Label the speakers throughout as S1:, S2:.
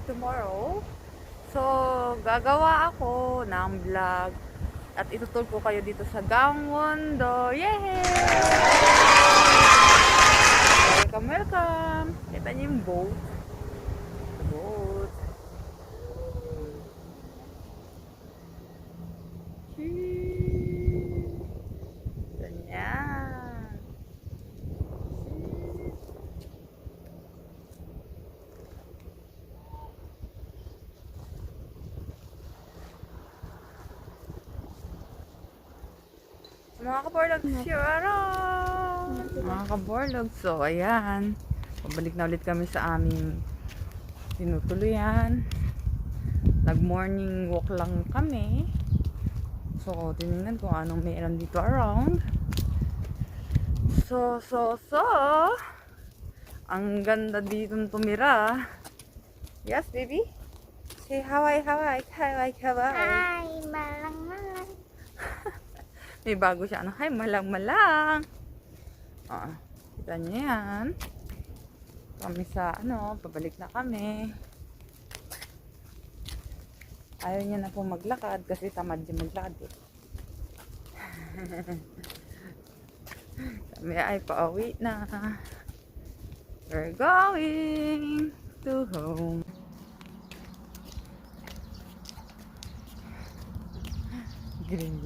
S1: tomorrow. So, gagawa ako ng vlog at itutur ko kayo dito sa Gangwon-do. Yay! Welcome, welcome! Kita niyo yung boat. The boat. Ganyan. Mga kaborlog, mga kaborlog, so ayan, pabalik na ulit kami sa aming tinutuluyan. Nag morning walk lang kami, so tinignan ko anong mayroon dito around. So ang ganda dito tumira. Yes baby, say Hawaii.
S2: Hi, malang-malang.
S1: May bago siya. Ano? Hi, malang-malang. Kita niyo yan. Kami sa, pabalik na kami. Ayaw niya na po maglakad kasi tamad niya maglakad eh. Kami ay pauwi na. We're going to home. Green.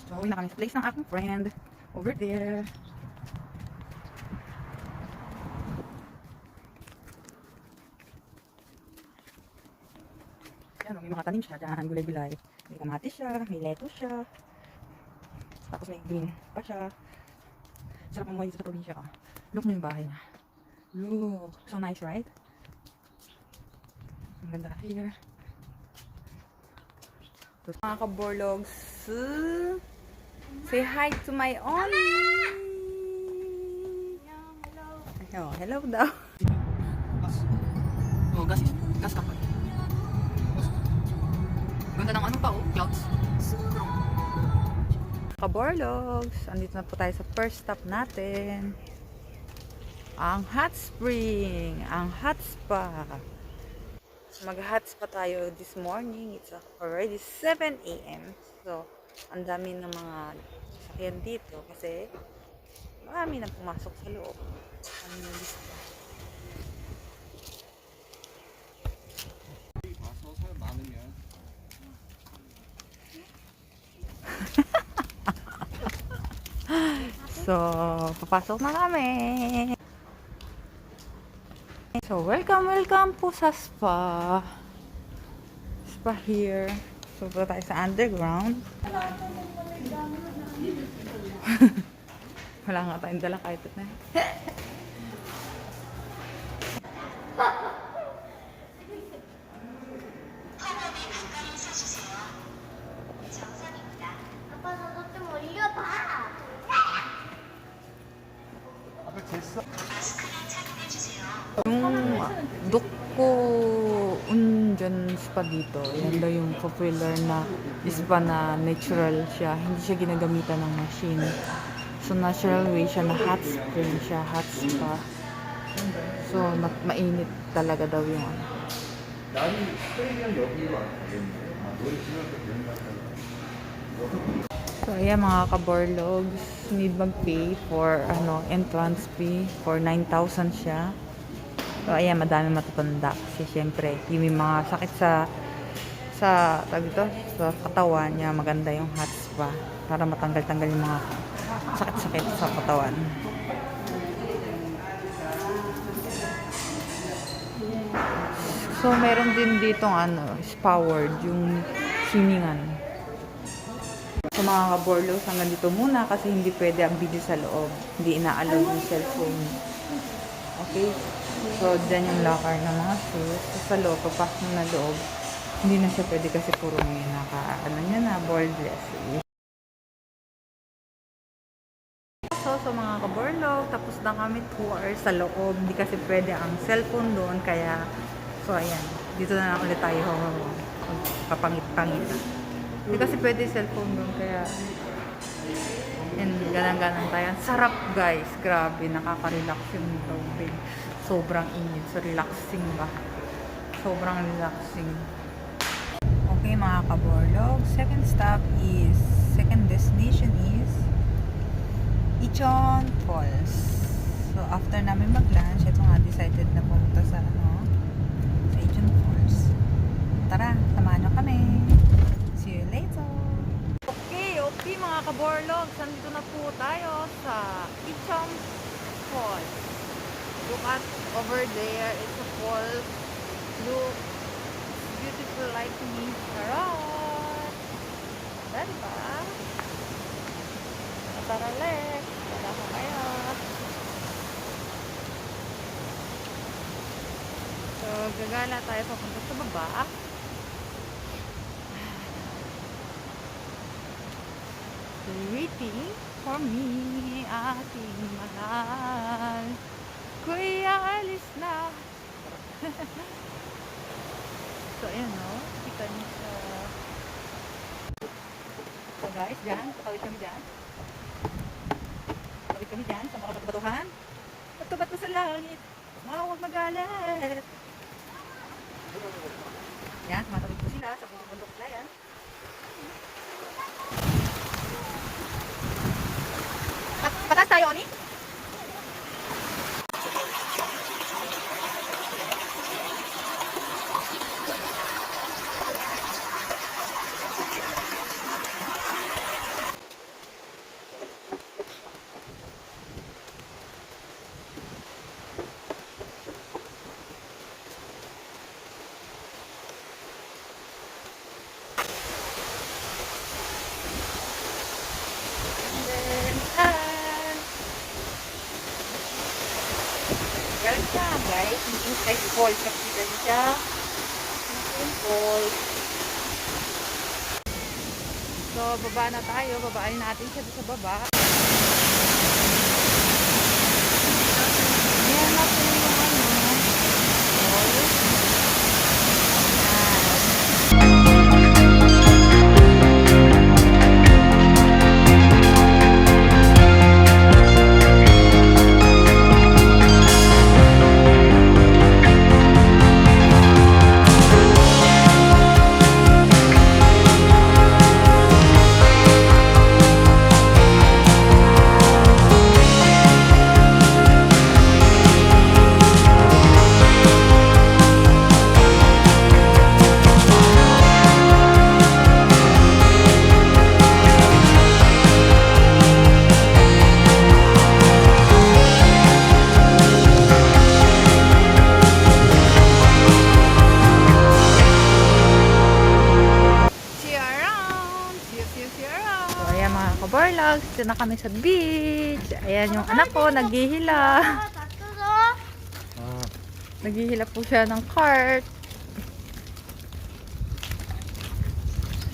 S1: So, uwi na kami sa place ng aking friend. Over there. Yan, may mga tanim siya dyan. Gulay-gulay. May kamatis siya, may lettuce siya. Tapos may green pa siya. Sarap ang sa probinsya. Look mo yung bahay niya. Look. So nice, right? Ang ganda here. Tapos mga kaborlogs. Say hi to my Oli. Hello. Hello daw. Oh, gas ka pa. Ganda ng ano pa oh, clouds. Kaborlogs, andito na po tayo sa first stop natin. Ang hot spring, ang hot spa. Mag-hot spa tayo this morning. It's already 7 AM. So, ang dami ng mga sakyan dito kasi marami na pumasok sa loob. So, papasok na kami. So, welcome po sa spa. Spa here. So, punta tayo sa underground. Wala nga tayong dala kahit na.
S2: 아빠 저것 좀 올려봐.
S1: Yung Dokko Unjan spa dito, yan daw yung popular na spa na natural siya. Hindi siya ginagamitan ng machine. So, natural way siya na hot spring siya, hot spa. So, mainit talaga daw yung ano. So, ayan mga kaborlogs, need mag-pay for entrance fee for 9,000 siya. So, ayan, madami matutanda kasi syempre, yung may mga sakit sa katawan niya, maganda yung hot spa para matanggal-tanggal yung mga sakit-sakit sa katawan. So, meron din ditong showered, yung swimingan. So mga kaborlos, hanggang dito muna kasi hindi pwede ang video sa loob. Hindi ina-allow yung cellphone. Okay? So, dyan yung locker ng mga shoes. So, sa loob, papasok na loob, hindi na siya pwede kasi puro may borderless. So mga kaborlog, tapos na kami tour sa loob. Hindi kasi pwede ang cellphone doon, kaya, so ayan, dito na lang ulit tayo kapangit-pangit. Hindi kasi pwede cellphone doon, kaya And ganang-ganang tayo. Ang sarap guys. Grabe, nakaka-relax yung tubig. Sobrang init. So relaxing ba? Sobrang relaxing. Okay mga kaborlog. Second destination is Ichon Falls. So after namin mag-lunch, ito nga decided na pumunta sa sa Ichon Falls. Tara, samahan nyo kami. See you later. Okay mga kaborlog. Nandito na po tayo sa Ichon Falls. Look at over there. It's a falls. Look. Beautiful like me. Charot! Diba? Tara, Lex. Wala ko kayo. So, gagala tayo papunta sa baba. Waiting for me, ating mahal. Kuya, alis na. So, ayan o. Kita niyo sa... So guys, dyan. Kapawit kami dyan. Kapawit kami dyan sa mga batuhan. Pagkabat na sa langit. Huwag magalit. Yan, tumatawid po sila sa bundok na yan. Patas tayo, Oni? Welcome guys, inside falls nakita niyo siya. Falls. So baba na tayo, babaan natin siya sa baba. Ayan na po yung falls. Kaborlogs, dito na kami sa beach. Ayan yung anak ko, naghihila. Naghihila po siya ng cart.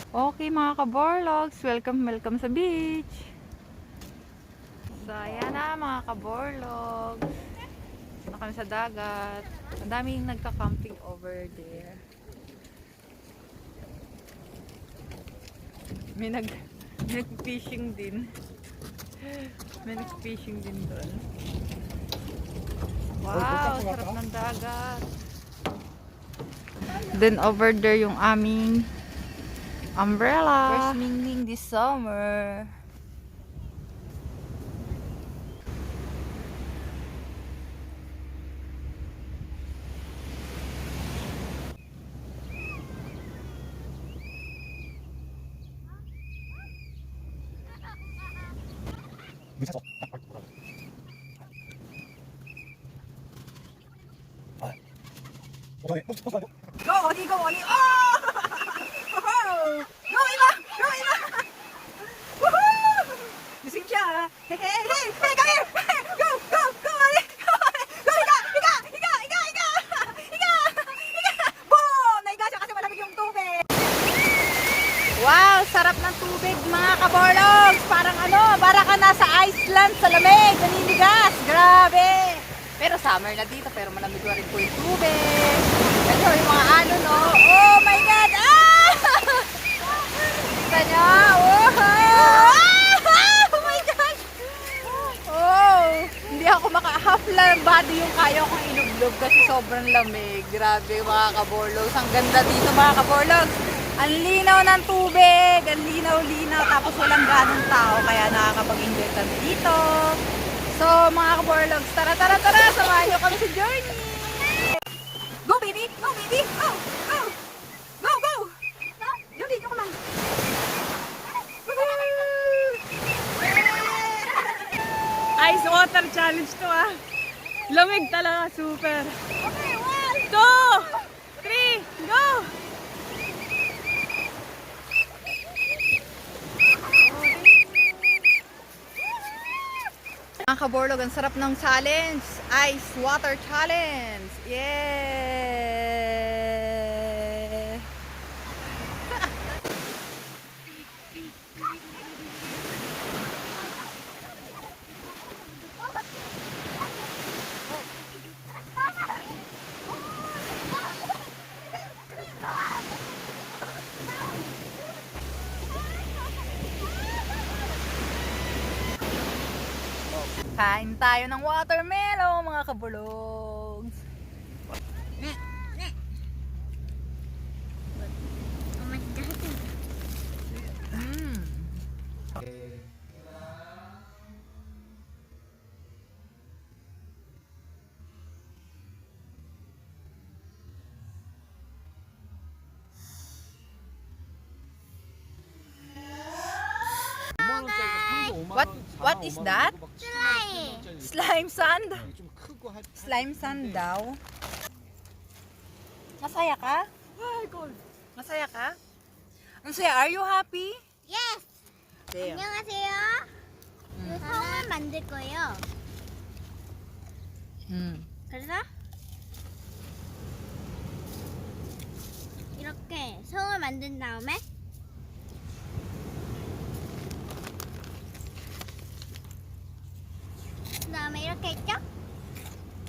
S1: Okay mga kaborlogs, welcome sa beach. So ayan na mga kaborlogs. Dito na kami sa dagat. Ang daming nagka-camping over there. May nag-fishing din. May nag-fishing din doon. Wow, sarap ng dagat. Then over there yung aming umbrella. First mingling this summer. Go, Oni, go, Oni. Oh! Go, Ima! Go, Ima! Woohoo! Gising siya. Hey, hey, hey! Hey, come here! Hey, go, go, go, Oni! Go, go, higa! Higa! Higa! Higa! Higa! Higa! Higa! Boom! Nahiga siya kasi malamig yung tubig. Wow! Sarap ng tubig, mga kaborlogs! Parang para ka nasa Iceland sa lamig. Naninigas. Grabe! Pero summer na dito, pero malamig na rin po yung tubig. Ito yung mga no? Oh my God! Ah! Kita niya? Oh! Ah! sobrang lamig. Grabe mga kaborlogs. Ang ganda dito mga kaborlogs. Ang linaw ng tubig. Ang linaw-linaw. Tapos walang ganong tao. Kaya nakakapag-enjoy kami dito. So mga kaborlogs, tara! Samahan nyo kami sa journey. Go baby! Go baby! Go! Go! Go! Go! Journey nyo kumang. Ice water challenge to ah. Lamig talaga, super.
S2: Okay, 1,
S1: 2, 3, go! Ang kaborlog, ang sarap ng challenge. Ice water challenge. Yeah! Kain tayo ng watermelon, mga kabulogs.
S2: Oh my God.
S1: Mm. What is that?
S2: Slime.
S1: Slime sand? Slime sand daw. Masaya ka? Masaya ka? Ang saya, are you happy?
S2: Yes.
S1: There.
S2: 안녕하세요. 성을 만들 거예요. 그래서 이렇게 성을 만든 다음에 그 다음에 이렇게 했죠?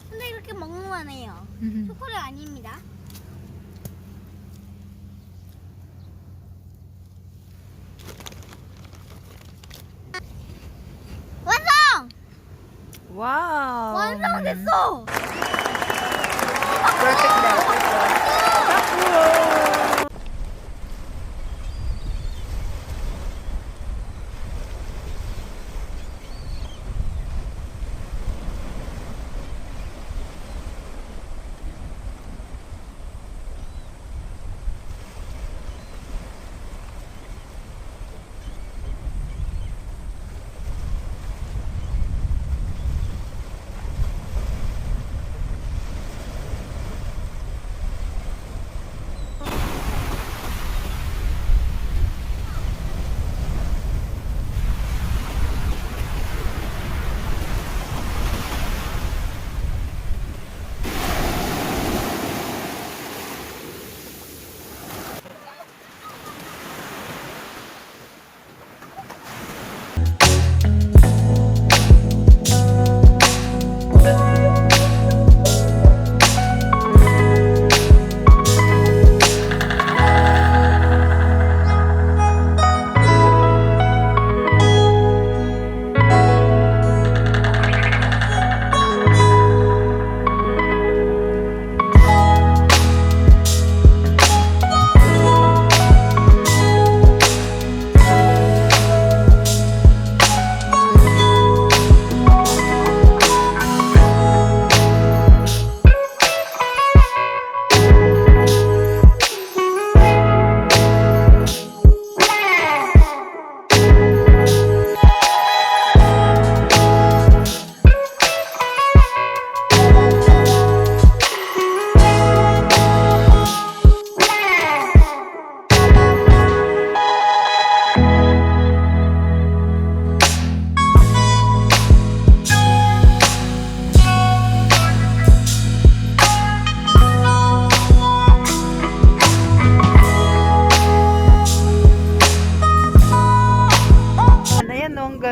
S2: 근데 이렇게 먹는 해요. 초콜릿 아닙니다. 완성!
S1: Wow!
S2: 완성됐어!
S1: Perfect daw.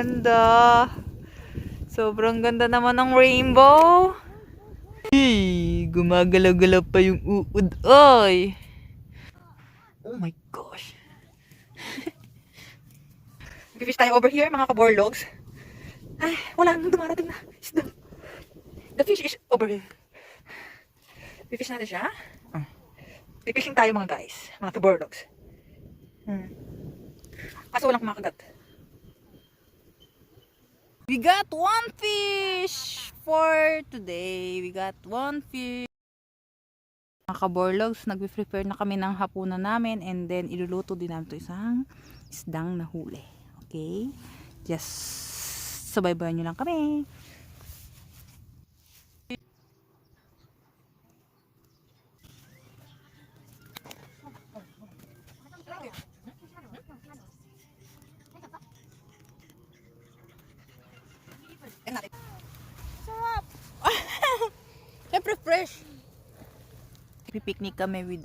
S1: ganda. Sobrang ganda naman ng rainbow. Hey, gumagalaw-galaw pa yung uod. Oy! Oh my gosh. Nag-fish tayo over here, mga kaborlogs. Ay, wala nang dumarating na isda. The fish is over here. Pipish natin siya. Pipishing tayo mga guys. Mga kaborlogs. Kaso walang kumakagat. We got one fish for today. We got one fish. Mga kaborlogs, nag-prepare na kami ng hapunan namin and then iluluto din namin ito isang isdang nahuli. Okay? Just subaybayan nyo lang kami. Sarap! Siyempre fresh! Pipiknik kami with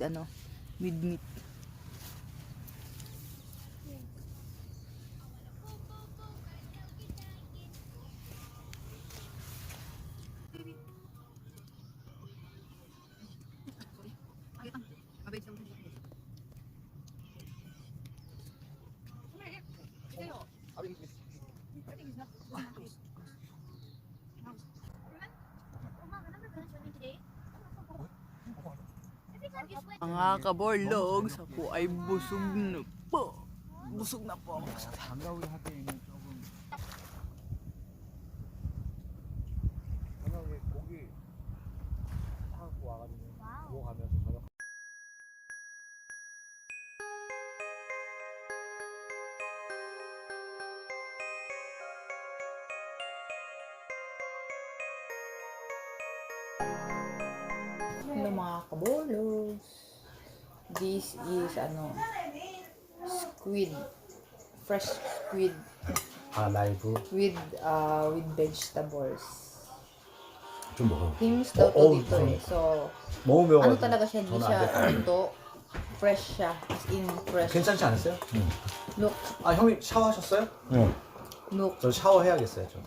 S1: with meat. Mga kaborlogs, ako ay busog na po. Busog na po ako sa Hello mga kaborlogs. This is squid. Fresh squid
S3: 라이브
S1: with vegetables.
S3: 좀 먹어.
S1: Hings daw to dito eh. So,
S3: 먹으면
S1: ano talaga siya, hindi siya ito. Fresh siya. As in fresh.
S3: 괜찮지 않았어요?
S1: Look,
S3: 아 형님 샤워하셨어요? 응.
S1: look.
S3: 저 샤워해야겠어요 좀.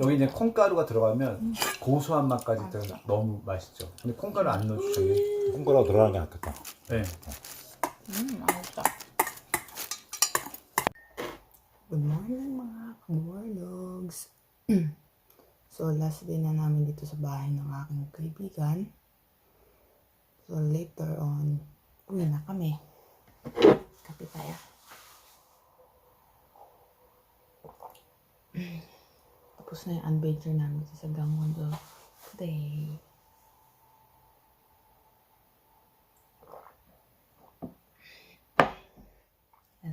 S3: 여기 이제 콩가루가 들어가면 고소한 맛까지 들어서 너무 맛있죠. 근데 콩가루 안 넣어주셨네.
S4: 콩가루 들어가는 게 낫겠다.
S3: 네.
S1: Masarap. Good morning mga kaborlogs. So last day na namin dito sa bahay ng aking kaibigan. So later on, uwi na kami. Kape tayo. Tapos na yung adventure namin sa Gangwon today.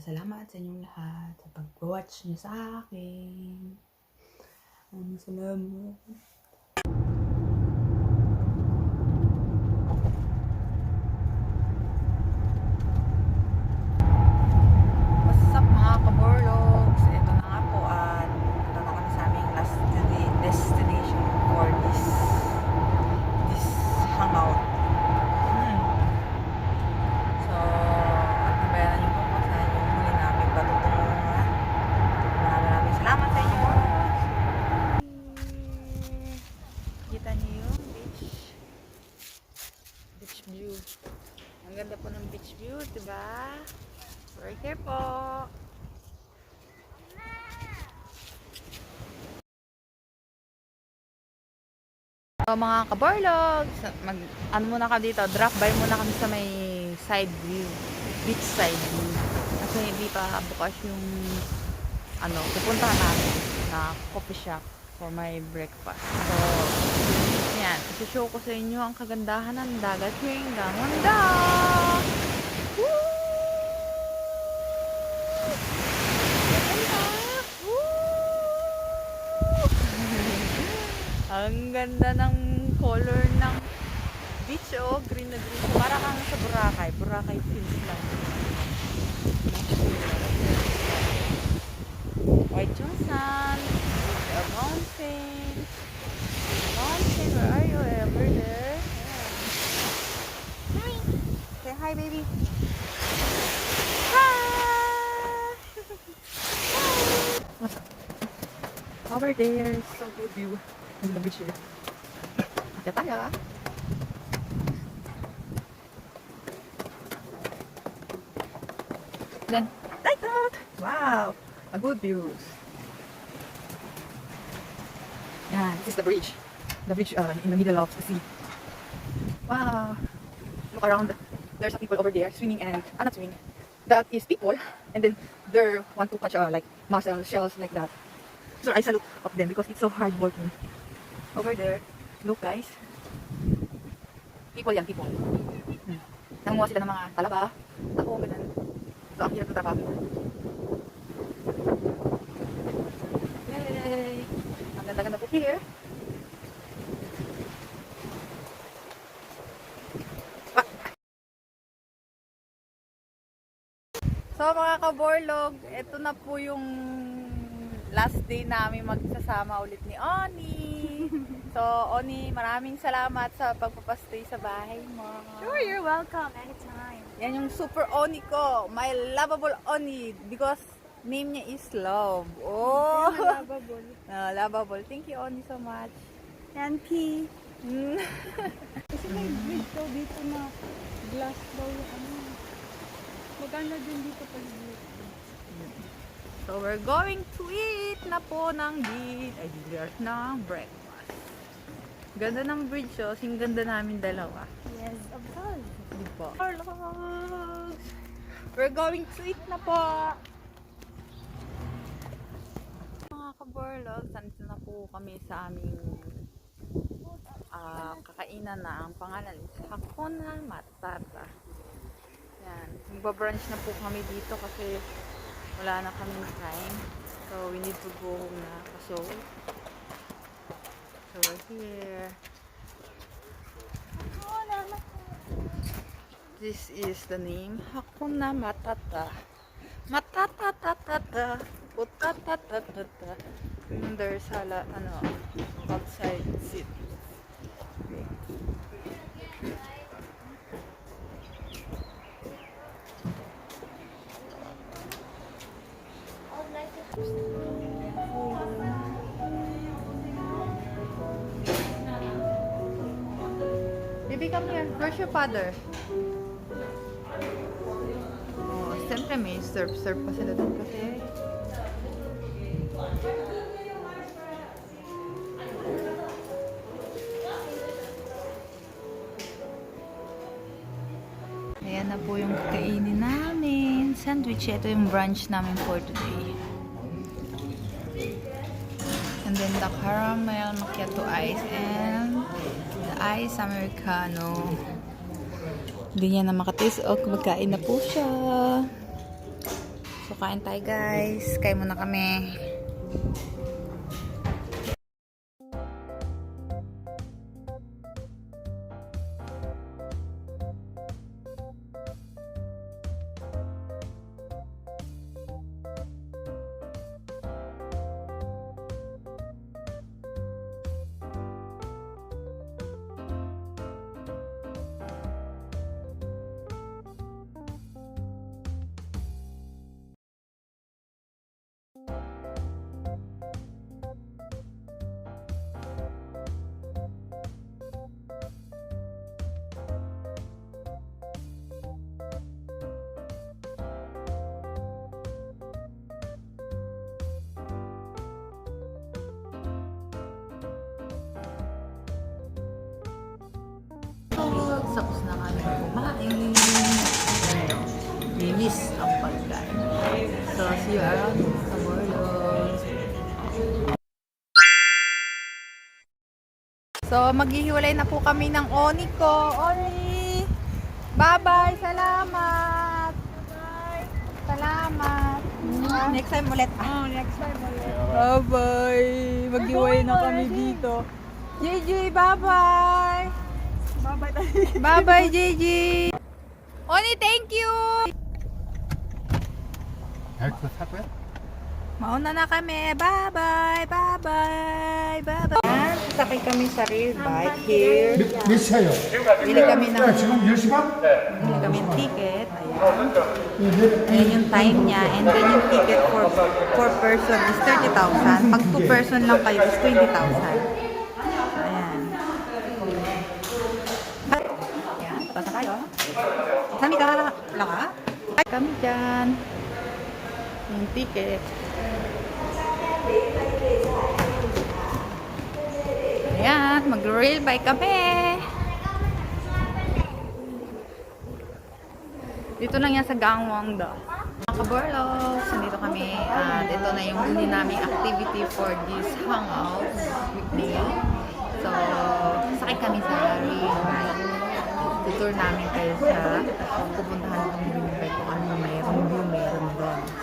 S1: Salamat sa inyong lahat sa pag-watch niyo sa akin. Salamat. What's up mga kaborlogs? Ito na nga po at ito na kami sa aming last destination for this hangout. So, at nabayaran niyo po kung saan yung huli namin patutunguhan. Maraming salamat sa inyo. Kita niyo yung beach view. Ang ganda po ng beach view, diba? Right here po. So, mga kaborlogs, ano muna kami dito, drop by muna kami sa may side view, beach side view. Kasi hindi pa bukas yung pupuntahan namin na coffee shop for my breakfast. So, yan, isi-show ko sa inyo ang kagandahan ng dagat here in Gangwon-da. Woo! Ang ganda ng color ng beach, oh, green na green. Para kang sa Boracay. Boracay feels lang. White yung sun. A mountain. Mountain, where are you? Ever there? Hi. Say hi, baby. Hi. Over there. So good view. Ang the beach here. Ate tayo. Then, like that. Wow. A good views. Yeah, this is the bridge. The bridge in the middle of the sea. Wow. Look around. There's some people over there swimming and not swimming. That is people, and then they want to catch like mussel shells like that. So I salute of them because it's so hard working. Over there, look guys. People yan, people. Nangunguha sila ng mga talaba, tako, ganun. So ang hirap ng trabaho. Yay! Ang ganda-ganda po here. So mga kaborlog, ito na po yung last day namin magsasama ulit ni Oni. So Oni, maraming salamat sa pagpapastay sa bahay mo.
S2: Sure, you're welcome anytime.
S1: Yan yung super Oni ko, my lovable Oni because name niya is Love. Oh,
S2: Lovable.
S1: lovable. Thank you Oni so much.
S2: NP. Kasi may bridge daw dito na glass daw yung ano. Maganda din dito pag
S1: So we're going to eat na po ng dinner ng breakfast. Ganda ng bridge oh, sing ganda namin dalawa.
S2: Yes, of course.
S1: Di po. We're going to eat na po. Mga kaborlogs, nandito na po kami sa aming kakainan na ang pangalan is Hakuna Matata. Yan. Magbabrunch na po kami dito kasi wala na kaming time. So, we need to go home na. So we're here. This is the name. Hakuna Matata. Matata-tatata. Utata-tatata. And there's outside seat. Okay. Baby, come here. Where's your father? Oh, siyempre may serve pa sila dun kasi. Ayan na po yung kainin namin. Sandwich. Ito yung brunch namin for today. And then the caramel macchiato ice and the ice americano. Hindi niya na makatis. O, magkain na po siya. So, kain tayo guys. Kain muna kami. Tapos na kami kumain. Linis ang pagkain. So, see you around sa Borlos. So, maghihiwalay na po kami ng Oni ko. Oni! Bye-bye! Salamat! Bye! Salamat! Next time ulit.
S2: Oh, next time ulit.
S1: Bye-bye! Maghiwalay na kami dito. JJ, bye-bye!
S2: Bye-bye tayo.
S1: Bye-bye, JJ! Oni, thank you! Mauna na kami. Bye-bye! Bye-bye! Bye-bye! Sasakay kami sa rail bike here.
S4: 몇 시에요?
S1: Bili kami ng
S4: 지금 10시간?
S1: bili kami ng ticket. Ayan. Ayan yung time niya. And then yung ticket for person is 30,000. Pag 2 person lang kayo is 20,000. Ayan. Ayan. Tapos na tayo. Kami ka. Wala ka? Kami dyan. Yung ticket. Ayan, mag-rail bike kami. Dito lang yan sa Gangwon do. Mga kaborlos, nandito kami at ito na yung huli naming activity for this hangout weekday. So, sakay kami sa rail bike. Tutur namin kayo sa pupuntahan kung binibay kung ano meron doon.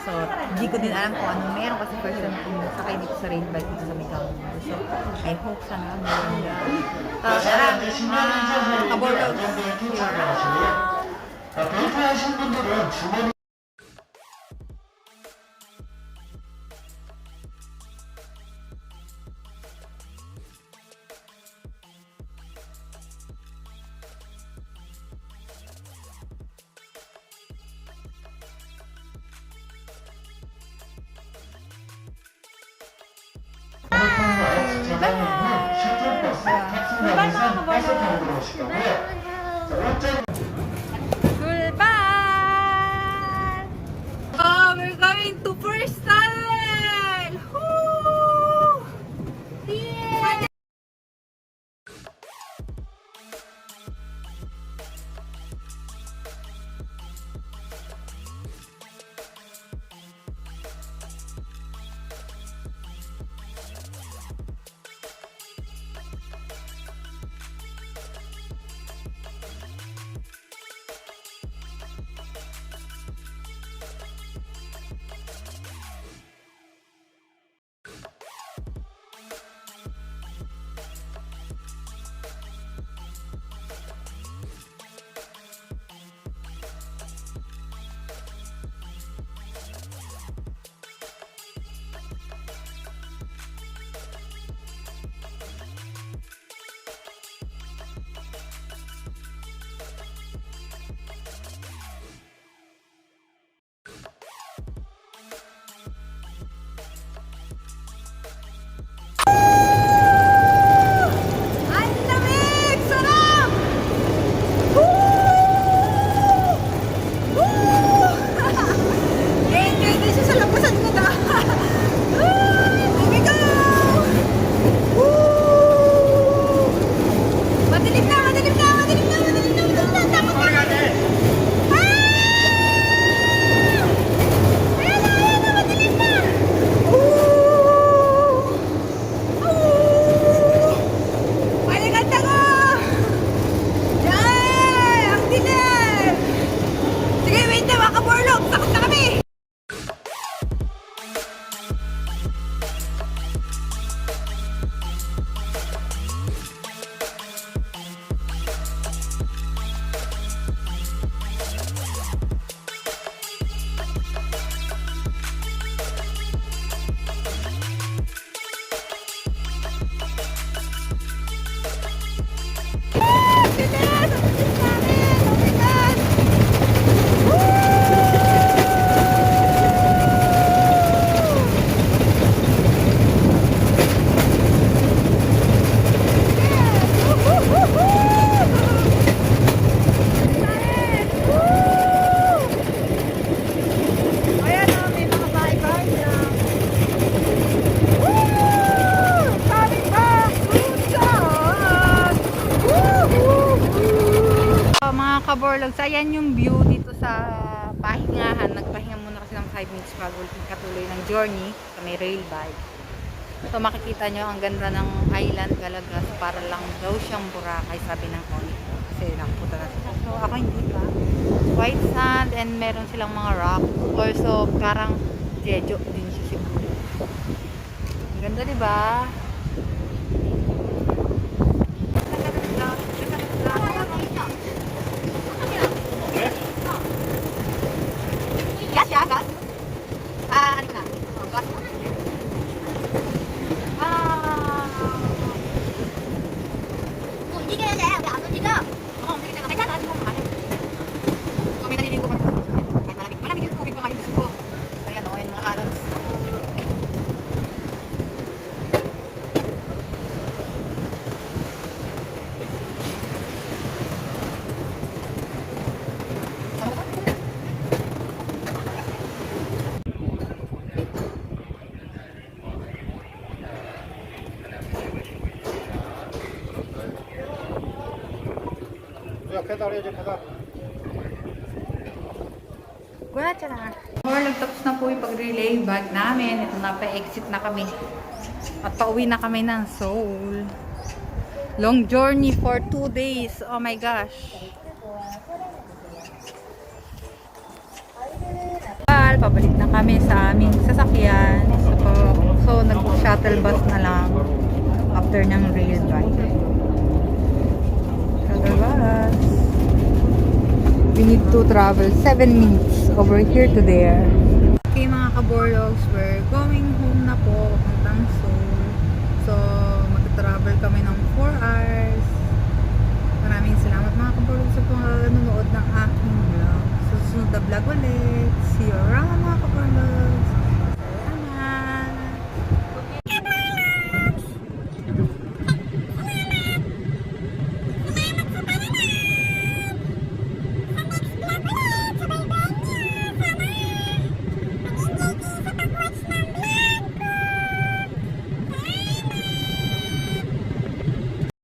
S1: So, hindi ko din alam kung anong meron kasi first time kung sakay dito sa rail bike dito sa Megang. So, I hope sana meron yan. Tara, mga kaborlos.
S4: 배포하신 분들은 주머니
S1: Goodbye! Oh, we're going to first tunnel! Woo! Yeah! Ang lamig! Sarap! Woo! Woo! Enjoy din siya sa labasan ko na. Here we go! Woo! Madilim na! Madilim na! Madilim na! Madilim na! Madilim na! Takot na! Ah! Ayan na! Ayan na! Madilim na! Woo! Paliganda ko! Yay! Ang dilim! Sige, wait na mga kaborlog! Takot na kami! Ayan o, may mga bahay-bahay na. Woo! Coming back soon, son! Mga kaborlogs, ayan yung view dito sa pahingahan. Nagpahinga muna kasi ng 5 minutes bago katuloy ng journey sa may rail bike. So makikita nyo ang ganda ng island talaga. So, para lang daw siyang Boracay, sabi ng owner. Kasi nakapunta na sila. So ako hindi pa. White sand and meron silang mga rock. Also parang jejo din siya siguro. Ang ganda, diba? Gas ya, gas. Ano na? Gas.
S2: 뭐 움직여야 돼. 왜 안 움직여?
S1: 움직이다가 괜찮아. 지금 안 해. 좀 may naliligo pa. Kahit malamig yung tubig, baka yung gusto ko. Ayan o, yung mga alons.
S4: 자, 배달해야지, 배달.
S1: Wala na. Tapos na po yung pag-relay bag namin. Ito na, pa-exit na kami. At pauwi na kami ng Seoul. Long journey for 2 days. Oh my gosh. Pabalik na kami sa aming sasakyan. So nag-shuttle bus na lang after ng rail bike. Shuttle bus. We need to travel 7 minutes over here to there. Okay mga kaborlogs, we're going home na po papuntang Seoul. So mag-travel kami ng 4 hours. Maraming salamat mga kaborlogs sa panonood ng aking vlog. Susunod na vlog ulit. See you around mga kaborlogs.